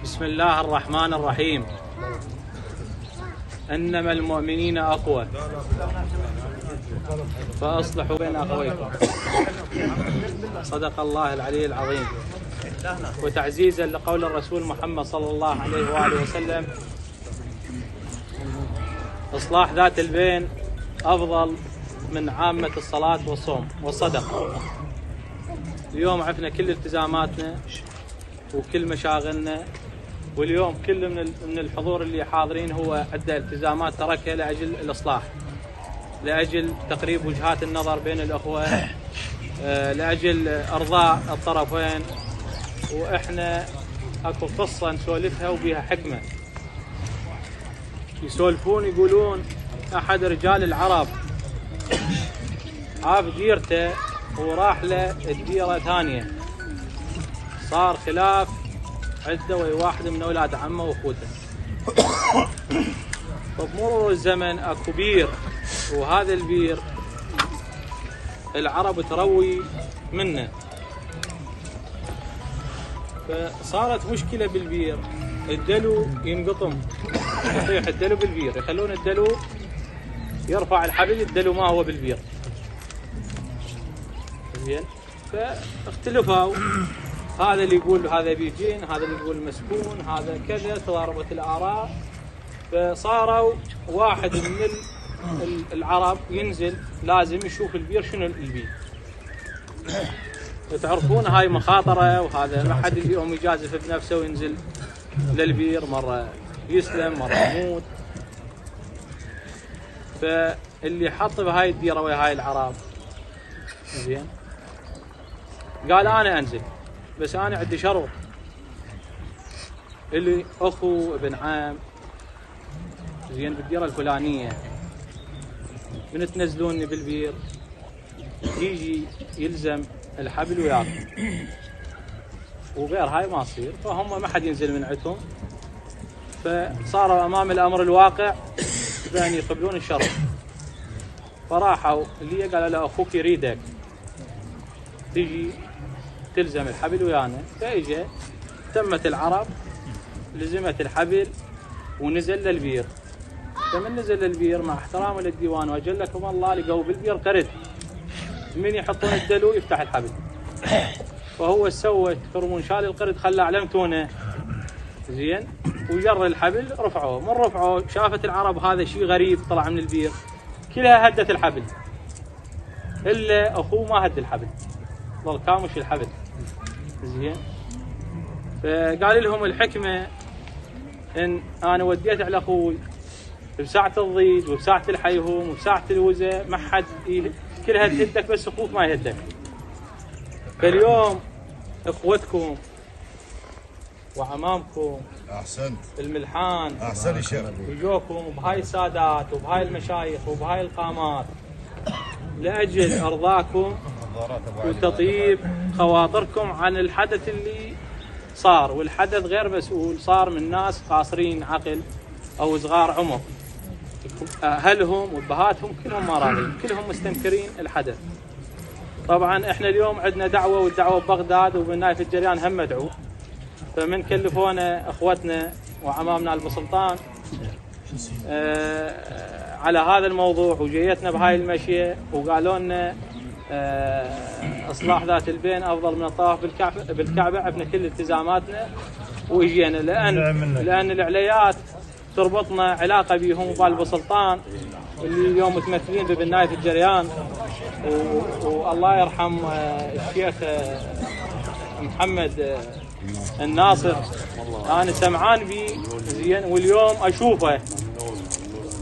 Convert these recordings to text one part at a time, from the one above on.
بسم الله الرحمن الرحيم. إنما المؤمنين أقوى فأصلحوا بين أخويكم. صدق الله العلي العظيم. وتعزيزا لقول الرسول محمد صلى الله عليه وآله وسلم: إصلاح ذات البين أفضل من عامة الصلاة والصوم والصدقة. اليوم عرفنا كل التزاماتنا وكل مشاغلنا، واليوم كل من الحضور اللي حاضرين هو عنده التزامات تركها لأجل الإصلاح، لأجل تقريب وجهات النظر بين الأخوة، لأجل إرضاء الطرفين. وإحنا أكو قصة نسولفها وبيها حكمة. يسولفون يقولون أحد رجال العرب عاف ديرته وراح له الديرة ثانية، صار خلاف عنده ويا واحد من أولاد عمه وأخوته. فبمرور الزمن أكو بير، وهذا البير العرب تروي منه، فصارت مشكلة بالبير. الدلو ينقطم، يطيح الدلو بالبير، يخلون الدلو يرفع الحبل، الدلو ما هو بالبير. زين، فاختلفوا، هذا اللي يقول هذا بيجين، هذا اللي يقول مسكون، هذا كذا، تضاربت الآراء. فصاروا واحد من العرب ينزل لازم يشوف البير شنو البير. تعرفون هاي مخاطرة، وهذا ما حد اليوم يجازف بنفسه وينزل للبير، مرة يسلم مرة يموت. فاللي حط بهاي الديرة ويا هاي العرب، زين، قال أنا أنزل، بس أنا عندي شرط، اللي أخو ابن عام زين بالديرة الفلانية من تنزلوني بالبير يجي يلزم الحبل وياكم، وغير هاي ما يصير. فهم ما حد ينزل من عندهم، فصاروا أمام الأمر الواقع بأن يقبلون الشرط. فراحوا اللي قال له أخوك يريدك تجي تلزم الحبل ويانا. فإجا تمت العرب، لزمت الحبل ونزل للبير. فمن نزل للبير مع احترامه للديوان وأجلكم الله، لقوا بالبير قرد، من يحطون الدلو يفتح الحبل. فهو سوى تفرمون، شال القرد خلى علمتونه، زين، وجر الحبل رفعوه. من رفعوه شافت العرب هذا شيء غريب طلع من البير، كلها هدت الحبل، إلا أخوه ما هد الحبل، ظل كامش الحبل. زين، فقال لهم الحكمة إن أنا وديت على أخوي بساعة الضيج وبساعة الحيهوم وبساعة الوزة، ما حد كلها تهدك، بس أخوك ما يهدك. فاليوم إخوتكم وعمامكم أحسنت الملحان أحسن الشيخ يجوكم بهاي السادات وبهاي المشايخ وبهاي القامات لأجل أرضاكم وتطيب خواطركم عن الحدث اللي صار. والحدث غير مسؤول، صار من ناس قاصرين عقل أو صغار عمر، أهلهم وأبهاتهم كلهم ما راضين، كلهم مستنكرين الحدث. طبعا احنا اليوم عندنا دعوة، والدعوة ببغداد وبالنايف الجريان هم مدعو. فمن كلفونا اخوتنا وعمامنا البسلطان على هذا الموضوع، وجيتنا بهاي المشية، وقالوا لنا اصلاح ذات البين افضل من الطواف بالكعبة. عرفنا كل التزاماتنا واجينا، لان العليات تربطنا علاقة بهم وبالبسلطان اللي اليوم متمثلين ببناية الجريان. والله يرحم الشيخ محمد الناصر، أنا سمعان بي زين، واليوم أشوفه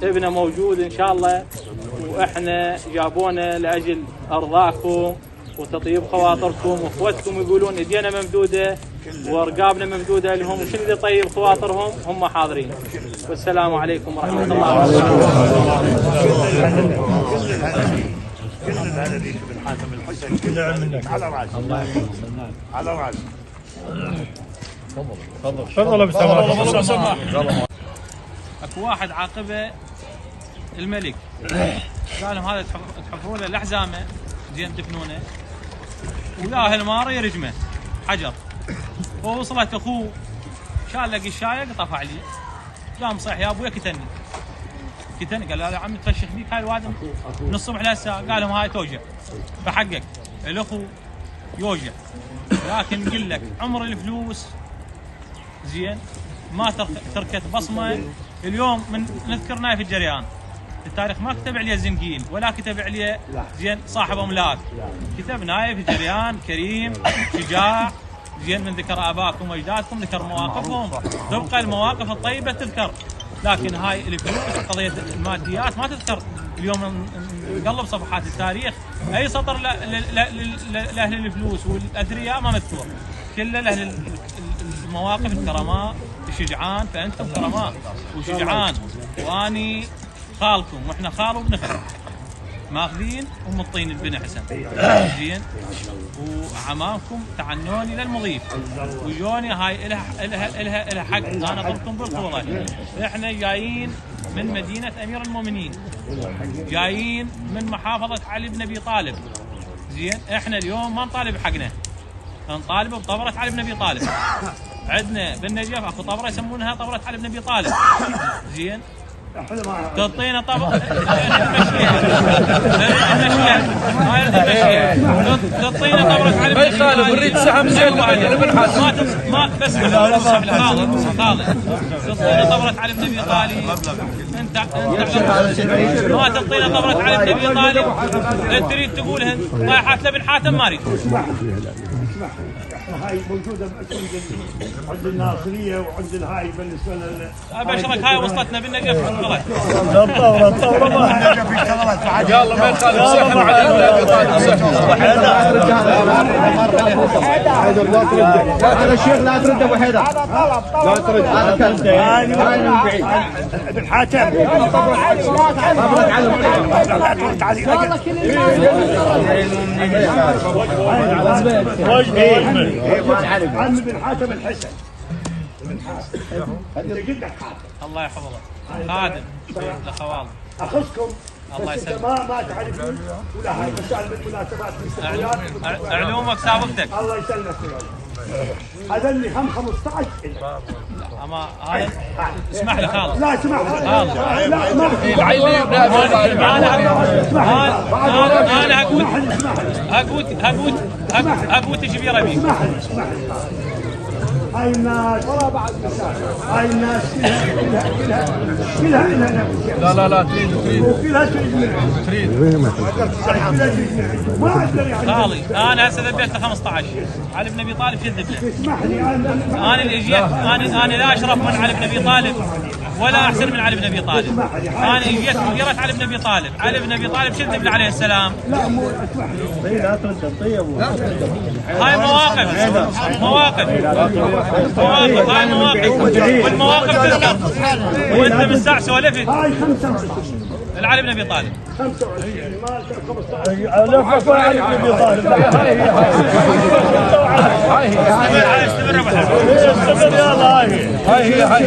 ابنه موجود إن شاء الله. وإحنا جابونا لأجل أرضاكم وتطيب خواطركم، وإخوتكم يقولون إيدينا ممدودة ورقابنا ممدودة لهم، وشو اللي يطيب خواطرهم هم حاضرين. والسلام عليكم ورحمة الله وبركاته. على راسي. تفضل ابو سماح. اكو واحد عاقبه الملك، قال لهم هذا تحفرون له الاحزامه زين تدفنونه، ولا الماره يرجمه حجر. ووصلت اخوه شال لقي الشايق طفع لي، قام صيح يا ابويا كتني قال له يا عمي تفشخ بيك هاي الوادم من الصبح لهسه، قال لهم هاي توجع فحقك الاخو يوجع، لكن نقول لك عمر الفلوس زين ما تركت بصمه. اليوم من نذكر نايف الجريان التاريخ ما كتب عليه الزنقين ولا كتب عليه زين صاحب املاك، كتب نايف الجريان كريم شجاع زين، من ذكر ابائكم واجدادكم ذكر مواقفهم، تبقى المواقف الطيبه تذكر، لكن هاي الفلوس قضيه الماديات ما تذكر. اليوم نقلب صفحات التاريخ اي سطر لاهل الفلوس والاثرياء ما مذكور، كله لاهل المواقف الكرماء الشجعان، فانتم كرماء وشجعان، واني خالكم واحنا خال وابن خال ماخذين ومطين البن حسن زين، وعمامكم تعنوني للمضيف وجوني، هاي الها حق انا ضربتم بالطوله. احنا جايين من مدينه امير المؤمنين، جايين من محافظه علي بن ابي طالب زين، احنا اليوم ما نطالب حقنا، نطالب بطبره علي بن ابي طالب. عندنا بالنجف اكو طبره يسمونها طبره علي بن ابي طالب زين، تعطينا طبق تعطينا طبرة علي بن طالب نريد سهم زين ما بس خالد تعطينا طبرة علي بن ابي طالب، انت ما تعطينا طبرة علي بن ابي طالب تريد تقولها طايحات لبن حاتم ما اريد. هاي موجوده عند الناصريه وعند الهاي بالنسبه لل ابشرك هاي وصلتنا بالنجف غلط. الثوره ما يلا ما يخالف صحن على هذا الشيخ لا ترد ابو حيدر، لا ترد هذا كلب هاي من بعيد ابن حاتم عم بن حاتم الحسن انت جدك حاتم الله يحفظه خادم لخوالد اخصكم الله يسلمك، ما تعرفون ولا هاي مسائل بالمناسبات علومك سابقتك الله يسلمك. هذا اللي هم 15 اما هذا اسمح لي خالد، لا اسمح لا ما العيلي انا هقوت شبيره بيك. هاي الناس هاي الناس كلها لا تريد كلها تريد ما اقدر يعني خالي انا هسه ذبيت 15 علي بن ابي طالب كذب له. اسمح لي انا اللي اجيت انا لا اشرف من علي بن ابي طالب ولا احسن من علي بن ابي طالب، انا اجيت مديرة علي بن ابي طالب، علي بن ابي طالب كذب له عليه السلام. لا مو اسمح لي لا ترد طيب هاي مواقف هاي مواقف والمواقف تذكر، وانت من ساعه سولفت هاي 25 العلي بن ابي طالب 25 ما 15 لفك علي بن ابي طالب استمر هاي 90